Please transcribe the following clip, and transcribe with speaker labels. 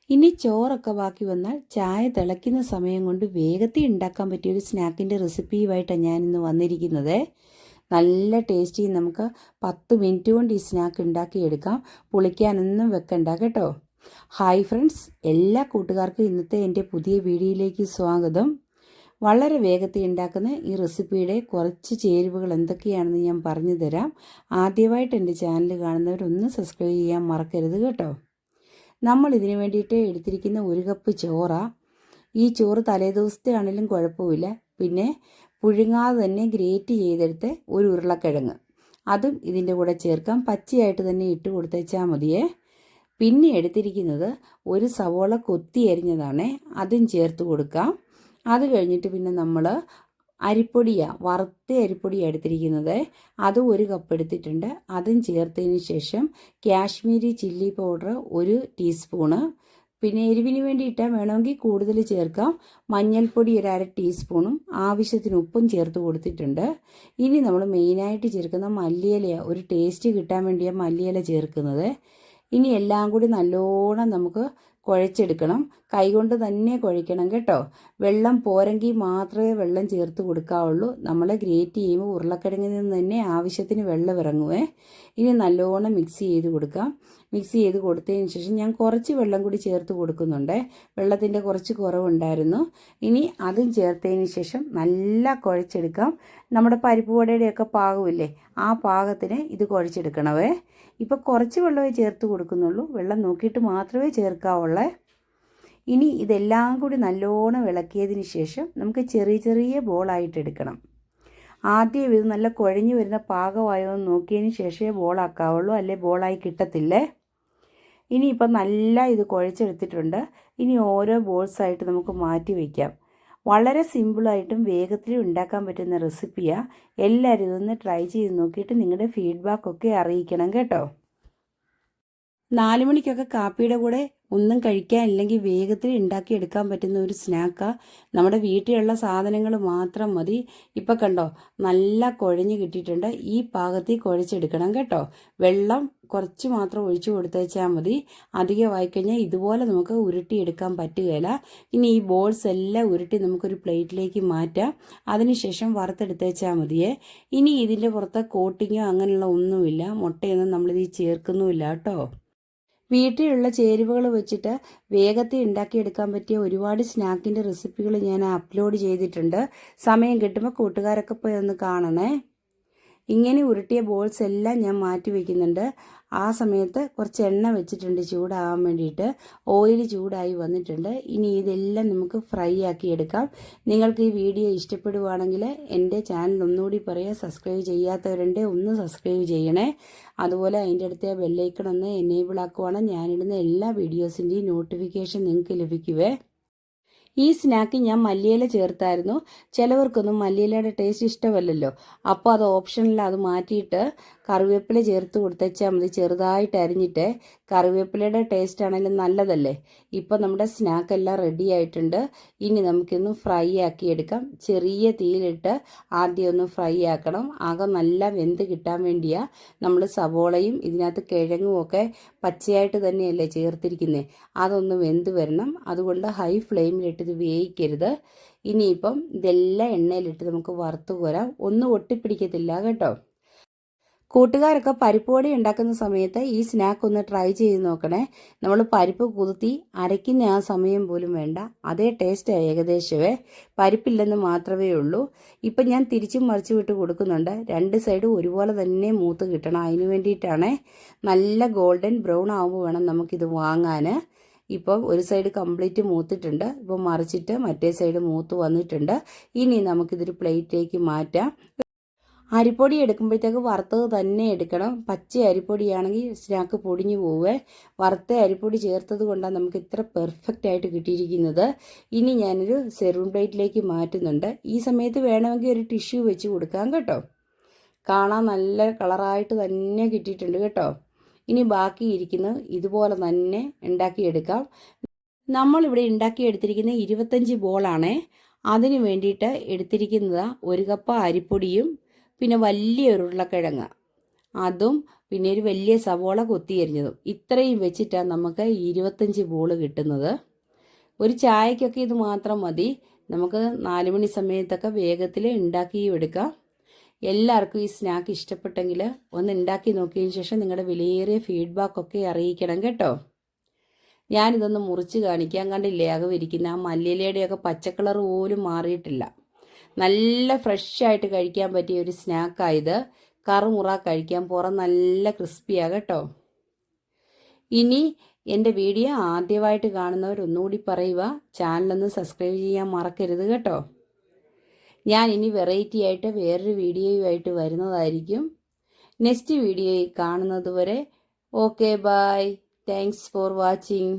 Speaker 1: ഇനി ചോറൊക്കെ ബാക്കി വന്നാൽ ചായ തിളയ്ക്കുന്ന സമയം കൊണ്ട് വേഗത്തിൽ ഉണ്ടാക്കാൻ പറ്റിയൊരു സ്നാക്കിൻ്റെ റെസിപ്പിയുമായിട്ടാണ് ഞാനിന്ന് വന്നിരിക്കുന്നത്. നല്ല ടേസ്റ്റി, നമുക്ക് 10 മിനിറ്റ് കൊണ്ട് ഈ സ്നാക്ക് ഉണ്ടാക്കിയെടുക്കാം. പുളിക്കാനൊന്നും വെക്കണ്ട കേട്ടോ. ഹായ് ഫ്രണ്ട്സ്, എല്ലാ കൂട്ടുകാർക്കും ഇന്നത്തെ എൻ്റെ പുതിയ വീഡിയോയിലേക്ക് സ്വാഗതം. വളരെ വേഗത്തിൽ ഉണ്ടാക്കുന്ന ഈ റെസിപ്പിയുടെ കുറച്ച് ചേരുവകൾ എന്തൊക്കെയാണെന്ന് ഞാൻ പറഞ്ഞു തരാം. ആദ്യമായിട്ട് എൻ്റെ ചാനൽ കാണുന്നവരൊന്ന് സബ്സ്ക്രൈബ് ചെയ്യാൻ മറക്കരുത് കേട്ടോ. നമ്മൾ ഇതിന് വേണ്ടിയിട്ട് എടുത്തിരിക്കുന്ന 1 കപ്പ് ചോറാണ്. ഈ ചോറ് തലേദിവസത്തെ ആണെങ്കിലും കുഴപ്പമില്ല. പിന്നെ പുഴുങ്ങാതെ തന്നെ ഗ്രേറ്റ് ചെയ്തെടുത്ത് ഒരു ഉരുളക്കിഴങ്ങ്, അതും ഇതിൻ്റെ കൂടെ ചേർക്കാം. പച്ചയായിട്ട് തന്നെ ഇട്ട് കൊടുത്തേച്ചാൽ മതിയേ. പിന്നെ എടുത്തിരിക്കുന്നത് ഒരു സവോള കൊത്തി അരിഞ്ഞതാണ്, അതും ചേർത്ത് കൊടുക്കാം. അത് കഴിഞ്ഞിട്ട് പിന്നെ നമ്മൾ അരിപ്പൊടിയാണ്, വറുത്ത അരിപ്പൊടിയാണ് എടുത്തിരിക്കുന്നത്. അതും 1 കപ്പ് എടുത്തിട്ടുണ്ട്. അതും ചേർത്തതിന് ശേഷം കാശ്മീരി ചില്ലി പൗഡർ 1 ടീസ്പൂണ്, പിന്നെ എരിവിന് വേണ്ടിയിട്ടാൽ വേണമെങ്കിൽ കൂടുതൽ ചേർക്കാം. മഞ്ഞൾപ്പൊടി 1/2 ടീസ്പൂണും ആവശ്യത്തിന് ഉപ്പും ചേർത്ത് കൊടുത്തിട്ടുണ്ട്. ഇനി നമ്മൾ മെയിനായിട്ട് ചേർക്കുന്ന മല്ലിയിലയാണ്, ഒരു ടേസ്റ്റ് കിട്ടാൻ വേണ്ടിയാണ് മല്ലിയില ചേർക്കുന്നത്. ഇനി എല്ലാം കൂടി നല്ലോണം നമുക്ക് കുഴച്ചെടുക്കണം. കൈകൊണ്ട് തന്നെ കുഴയ്ക്കണം കേട്ടോ. വെള്ളം പോരെങ്കിൽ മാത്രമേ വെള്ളം ചേർത്ത് കൊടുക്കാവുള്ളൂ. നമ്മൾ ഗ്രേറ്റ് ചെയ്യുമ്പോൾ ഉരുളക്കിഴങ്ങിൽ നിന്ന് തന്നെ ആവശ്യത്തിന് വെള്ളം ഇറങ്ങുവേ. ഇനി നല്ലോണം മിക്സ് ചെയ്ത് കൊടുക്കാം. മിക്സ് ചെയ്ത് കൊടുത്തതിന് ശേഷം ഞാൻ കുറച്ച് വെള്ളം കൂടി ചേർത്ത് കൊടുക്കുന്നുണ്ട്. വെള്ളത്തിൻ്റെ കുറച്ച് കുറവുണ്ടായിരുന്നു. ഇനി അതും ചേർത്തതിന് ശേഷം നല്ല കുഴച്ചെടുക്കാം. നമ്മുടെ പരിപ്പ് വടയുടെയൊക്കെ പാകമില്ലേ, ആ പാകത്തിന് ഇത് കുഴച്ചെടുക്കണവേ. ഇപ്പോൾ കുറച്ച് വെള്ളമേ ചേർത്ത് കൊടുക്കുന്നുള്ളൂ, വെള്ളം നോക്കിയിട്ട് മാത്രമേ ചേർക്കാവുള്ളേ. ഇനി ഇതെല്ലാം കൂടി നല്ലോണം ഇളക്കിയതിന് ശേഷം നമുക്ക് ചെറിയ ചെറിയ ബോളായിട്ട് എടുക്കണം. ആദ്യം ഇത് നല്ല കുഴഞ്ഞു വരുന്ന പാകമായോ എന്ന് നോക്കിയതിന് ശേഷമേ ബോളാക്കാവുള്ളൂ, അല്ലെ ബോളായി കിട്ടത്തില്ലേ. ഇനിയിപ്പം നല്ല ഇത് കുഴച്ചെടുത്തിട്ടുണ്ട്. ഇനി ഓരോ ബോൾസായിട്ട് നമുക്ക് മാറ്റി വയ്ക്കാം. വളരെ സിമ്പിളായിട്ടും വേഗത്തിലും ഉണ്ടാക്കാൻ പറ്റുന്ന റെസിപ്പിയാണ്. എല്ലാവരും ഇതൊന്ന് ട്രൈ ചെയ്ത് നോക്കിയിട്ട് നിങ്ങളുടെ ഫീഡ്ബാക്കൊക്കെ അറിയിക്കണം കേട്ടോ. 4 മണിക്കൊക്കെ കാപ്പിയുടെ കൂടെ ഒന്നും കഴിക്കാനില്ലെങ്കിൽ വേഗത്തിൽ ഉണ്ടാക്കിയെടുക്കാൻ പറ്റുന്ന ഒരു സ്നാക്കാണ്. നമ്മുടെ വീട്ടിലുള്ള സാധനങ്ങൾ മാത്രം മതി. ഇപ്പം കണ്ടോ, നല്ല കുഴഞ്ഞ് കിട്ടിയിട്ടുണ്ട്. ഈ പാകത്തിൽ കുഴച്ചെടുക്കണം കേട്ടോ. വെള്ളം കുറച്ച് മാത്രം ഒഴിച്ചു കൊടുത്തേച്ചാൽ മതി. അധികമായി കഴിഞ്ഞാൽ ഇതുപോലെ നമുക്ക് ഉരുട്ടിയെടുക്കാൻ പറ്റുകയില്ല. ഇനി ഈ ബോൾസ് എല്ലാം ഉരുട്ടി നമുക്കൊരു പ്ലേറ്റിലേക്ക് മാറ്റാം. അതിനുശേഷം വറുത്തെടുത്തേച്ചാൽ മതിയേ. ഇനി ഇതിൻ്റെ പുറത്ത് കോട്ടിങ്ങോ അങ്ങനെയുള്ള ഒന്നുമില്ല, മുട്ടയൊന്നും നമ്മളിത് ചേർക്കുന്നുമില്ല കേട്ടോ. വീട്ടിലുള്ള ചേരുവകൾ വെച്ചിട്ട് വേഗത്തിൽ ഉണ്ടാക്കിയെടുക്കാൻ പറ്റിയ ഒരുപാട് സ്നാക്കിൻ്റെ റെസിപ്പികൾ ഞാൻ അപ്ലോഡ് ചെയ്തിട്ടുണ്ട്. സമയം കിട്ടുമ്പോൾ കൂട്ടുകാരൊക്കെ പോയി ഒന്ന് കാണണേ. ഇങ്ങനെ ഉരുട്ടിയ ബോൾസ് എല്ലാം ഞാൻ മാറ്റി വയ്ക്കുന്നുണ്ട്. ആ സമയത്ത് കുറച്ച് എണ്ണ വെച്ചിട്ടുണ്ട് ചൂടാകാൻ വേണ്ടിയിട്ട്. ഓയിൽ ചൂടായി വന്നിട്ടുണ്ട്. ഇനി ഇതെല്ലാം നമുക്ക് ഫ്രൈ ആക്കി എടുക്കാം. നിങ്ങൾക്ക് ഈ വീഡിയോ ഇഷ്ടപ്പെടുവാണെങ്കിൽ എൻ്റെ ചാനൽ ഒന്നുകൂടി പറയാം, സബ്സ്ക്രൈബ് ചെയ്യാത്തവരുണ്ട് ഒന്ന് സബ്സ്ക്രൈബ് ചെയ്യണേ. അതുപോലെ അതിൻ്റെ അടുത്ത ബെല്ലൈക്കൺ ഒന്ന് എനേബിൾ ആക്കുവാണെങ്കിൽ ഞാനിടുന്ന എല്ലാ വീഡിയോസിൻ്റെയും നോട്ടിഫിക്കേഷൻ നിങ്ങൾക്ക് ലഭിക്കുവേ. ഈ സ്നാക്ക് ഞാൻ മല്ലിയില ചേർത്തായിരുന്നു. ചിലവർക്കൊന്നും മല്ലിയിലയുടെ ടേസ്റ്റ് ഇഷ്ടമല്ലല്ലോ, അപ്പോൾ അത് ഓപ്ഷനിൽ അത് മാറ്റിയിട്ട് കറിവേപ്പില ചേർത്ത് കൊടുത്തേച്ചാൽ മതി. ചെറുതായിട്ട് അരിഞ്ഞിട്ട്, കറിവേപ്പിലയുടെ ടേസ്റ്റ് ആണെങ്കിലും നല്ലതല്ലേ. ഇപ്പോൾ നമ്മുടെ സ്നാക്ക് എല്ലാം റെഡി ആയിട്ടുണ്ട്. ഇനി നമുക്കൊന്ന് ഫ്രൈ ആക്കി എടുക്കാം. ചെറിയ തീയിലിട്ട് ആദ്യം ഒന്ന് ഫ്രൈ ആക്കണം. ആകെ നല്ല വെന്ത് കിട്ടാൻ വേണ്ടിയാണ് നമ്മൾ സവോളയും ഇതിനകത്ത് കിഴങ്ങും ഒക്കെ പച്ചയായിട്ട് തന്നെയല്ലേ ചേർത്തിരിക്കുന്നത്. അതൊന്ന് വെന്ത് വരണം. അതുകൊണ്ട് ഹൈ ഫ്ലെയിമിലിട്ട് ഇത് വേവിക്കരുത്. ഇനിയിപ്പം ഇതെല്ലാം എണ്ണയിലിട്ട് നമുക്ക് വറുത്ത് കോരാം. ഒന്നും ഒട്ടിപ്പിടിക്കത്തില്ല കേട്ടോ. കൂട്ടുകാരൊക്കെ പരിപ്പ് വട ഉണ്ടാക്കുന്ന സമയത്ത് ഈ സ്നാക്ക് ഒന്ന് ട്രൈ ചെയ്ത് നോക്കണേ. നമ്മൾ പരിപ്പ് കുതിർത്തി അരയ്ക്കുന്ന ആ സമയം പോലും വേണ്ട, അതേ ടേസ്റ്റ് ഏകദേശമേ. പരിപ്പില്ലെന്ന് മാത്രമേ ഉള്ളൂ. ഇപ്പം ഞാൻ തിരിച്ചും മറിച്ച് വിട്ട് കൊടുക്കുന്നുണ്ട്. 2 സൈഡും ഒരുപോലെ തന്നെ മൂത്ത് കിട്ടണം. അതിന് വേണ്ടിയിട്ടാണ്. നല്ല ഗോൾഡൻ ബ്രൗൺ ആകുമ്പോൾ വേണം നമുക്കിത് വാങ്ങാൻ. ഇപ്പം ഒരു സൈഡ് കംപ്ലീറ്റ് മൂത്തിട്ടുണ്ട്. ഇപ്പം മറിച്ചിട്ട് മറ്റേ സൈഡ് മൂത്ത് വന്നിട്ടുണ്ട്. ഇനി നമുക്കിതൊരു പ്ലേറ്റിലേക്ക് മാറ്റാം. അരിപ്പൊടി എടുക്കുമ്പോഴത്തേക്ക് വറുത്തത് തന്നെ എടുക്കണം. പച്ച അരിപ്പൊടിയാണെങ്കിൽ സ്നാക്ക് പൊടിഞ്ഞു പോവേ. വറുത്ത അരിപ്പൊടി ചേർത്തത് കൊണ്ടാണ് നമുക്ക് ഇത്ര പെർഫെക്റ്റ് ആയിട്ട് കിട്ടിയിരിക്കുന്നത്. ഇനി ഞാനൊരു സെർവിങ് പ്ലേറ്റിലേക്ക് മാറ്റുന്നുണ്ട്. ഈ സമയത്ത് വേണമെങ്കിൽ ഒരു ടിഷ്യൂ വെച്ച് കൊടുക്കാം കേട്ടോ. കാണാൻ നല്ല കളറായിട്ട് തന്നെ കിട്ടിയിട്ടുണ്ട് കേട്ടോ. ഇനി ബാക്കിയിരിക്കുന്നത് ഇതുപോലെ തന്നെ ഉണ്ടാക്കിയെടുക്കാം. നമ്മളിവിടെ ഉണ്ടാക്കിയെടുത്തിരിക്കുന്ന 25 ബോളാണേ. അതിന് വേണ്ടിയിട്ട് എടുത്തിരിക്കുന്നത് 1 കപ്പ് അരിപ്പൊടിയും പിന്നെ വലിയൊരു ഉരുളക്കിഴങ്ങ്, അതും പിന്നെ ഒരു വലിയ സവോള കൊത്തി അരിഞ്ഞതും. ഇത്രയും വെച്ചിട്ടാണ് നമുക്ക് 25 ബോൾ കിട്ടുന്നത്. ഒരു ചായക്കൊക്കെ ഇത് മാത്രം മതി. നമുക്ക് 4 മണി സമയത്തൊക്കെ വേഗത്തിൽ ഉണ്ടാക്കിയും എടുക്കാം. എല്ലാവർക്കും ഈ സ്നാക്ക് ഇഷ്ടപ്പെട്ടെങ്കിൽ ഒന്ന് ഉണ്ടാക്കി നോക്കിയതിന് ശേഷം നിങ്ങളുടെ വിലയേറിയ ഫീഡ്ബാക്കൊക്കെ അറിയിക്കണം കേട്ടോ. ഞാനിതൊന്ന് മുറിച്ച് കാണിക്കാം. കണ്ടില്ലേ, അകവിരിക്കുന്ന ആ മല്ലിയിലയുടെയൊക്കെ പച്ചക്കളർ പോലും മാറിയിട്ടില്ല. നല്ല ഫ്രഷായിട്ട് കഴിക്കാൻ പറ്റിയ ഒരു സ്നാക്കായത്. കറുമുറ കഴിക്കാൻ, പുറം നല്ല ക്രിസ്പിയാണ് കേട്ടോ. ഇനി എൻ്റെ വീഡിയോ ആദ്യമായിട്ട് കാണുന്നവർ ഒന്നുകൂടി പറയുക, ചാനലൊന്ന് സബ്സ്ക്രൈബ് ചെയ്യാൻ മറക്കരുത് കേട്ടോ. ഞാൻ ഇനി വെറൈറ്റി ആയിട്ട് വേറൊരു വീഡിയോയുമായിട്ട് വരുന്നതായിരിക്കും. നെക്സ്റ്റ് വീഡിയോയിൽ കാണുന്നത് വരെ okay bye. Thanks for watching.